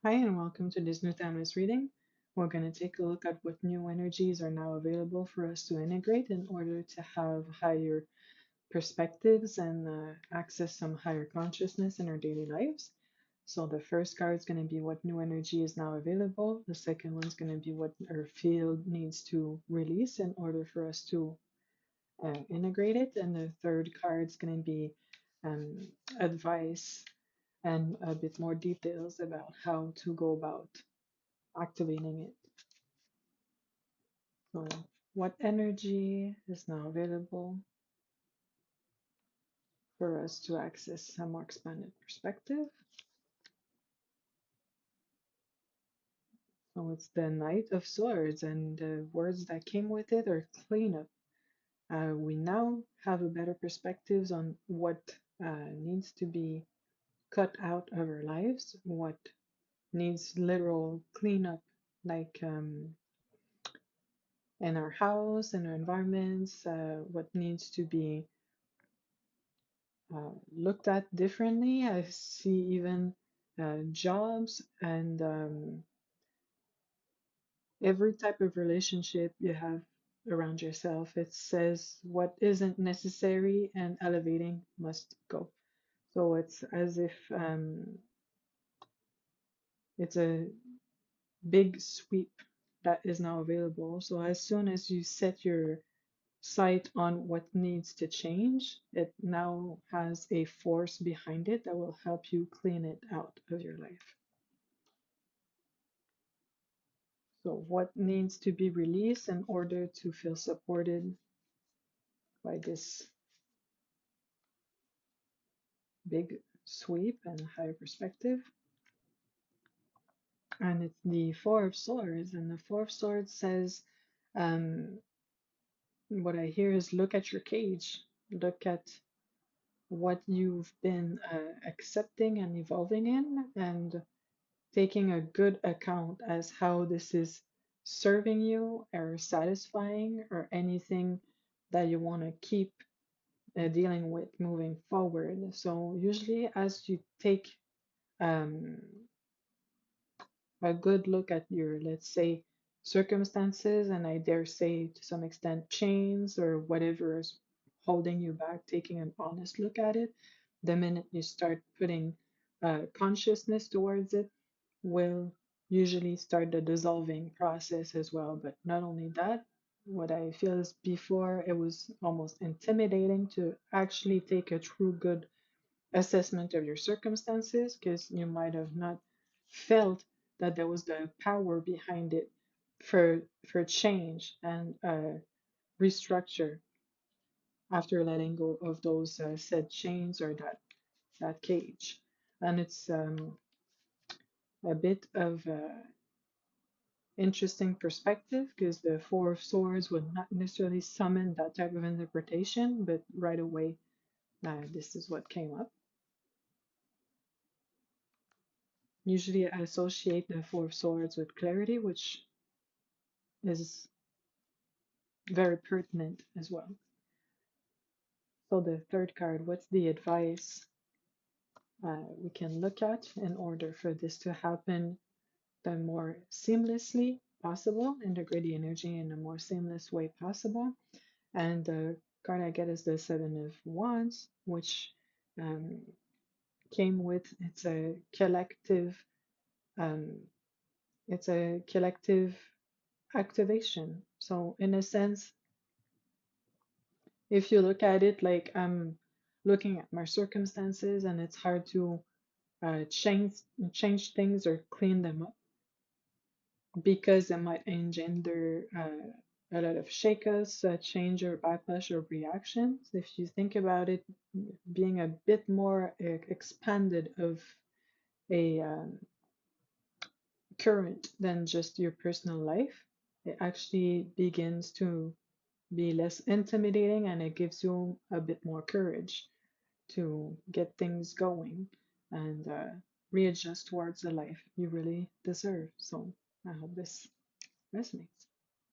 Hi, and welcome to this new timeless reading. We're going to take a look at what new energies are now available for us to integrate in order to have higher perspectives and access some higher consciousness in our daily lives. So, the first card is going to be what new energy is now available. The second one is going to be what our field needs to release in order for us to integrate it. And the third card is going to be um, advice and a bit more details about how to go about activating it. So, what energy is now available for us to access a more expanded perspective? So, it's the Knight of Swords, and the words that came with it are cleanup. We now have a better perspectives on what needs to be cut out of our lives, what needs literal cleanup, like in our house, in our environments, what needs to be looked at differently. I see even jobs and every type of relationship you have around yourself. It says what isn't necessary and elevating must go. So it's as if it's a big sweep that is now available. So as soon as you set your sight on what needs to change, it now has a force behind it that will help you clean it out of your life. So, what needs to be released in order to feel supported by this big sweep and higher perspective? And it's the Four of Swords. And the Four of Swords says, um, what I hear is look at your cage, look at what you've been accepting and evolving in, and taking a good account as how this is serving you or satisfying or anything that you want to keep dealing with moving forward. So usually as you take um, a good look at your, let's say, circumstances, and I dare say to some extent chains or whatever is holding you back, taking an honest look at it, the minute you start putting consciousness towards it, will usually start the dissolving process as well. But not only that, what I feel is before it was almost intimidating to actually take a true good assessment of your circumstances because you might have not felt that there was the power behind it for change and restructure after letting go of those said chains or that cage. And it's a bit of interesting perspective because the Four of Swords would not necessarily summon that type of interpretation, but right away, this is what came up. Usually, I associate the Four of Swords with clarity, which is very pertinent as well. So, the third card, what's the advice we can look at in order for this to happen the more seamlessly possible, integrate the energy in the more seamless way possible? And the card I get is the Seven of Wands, which um, came with um, it's a collective activation. So in a sense, if you look at it like I'm looking at my circumstances and it's hard to change things or clean them up because it might engender a lot of shakeups, change or backlash or reactions. If you think about it being a bit more expanded of a current than just your personal life, it actually begins to be less intimidating and it gives you a bit more courage to get things going and readjust towards the life you really deserve. So I hope this resonates.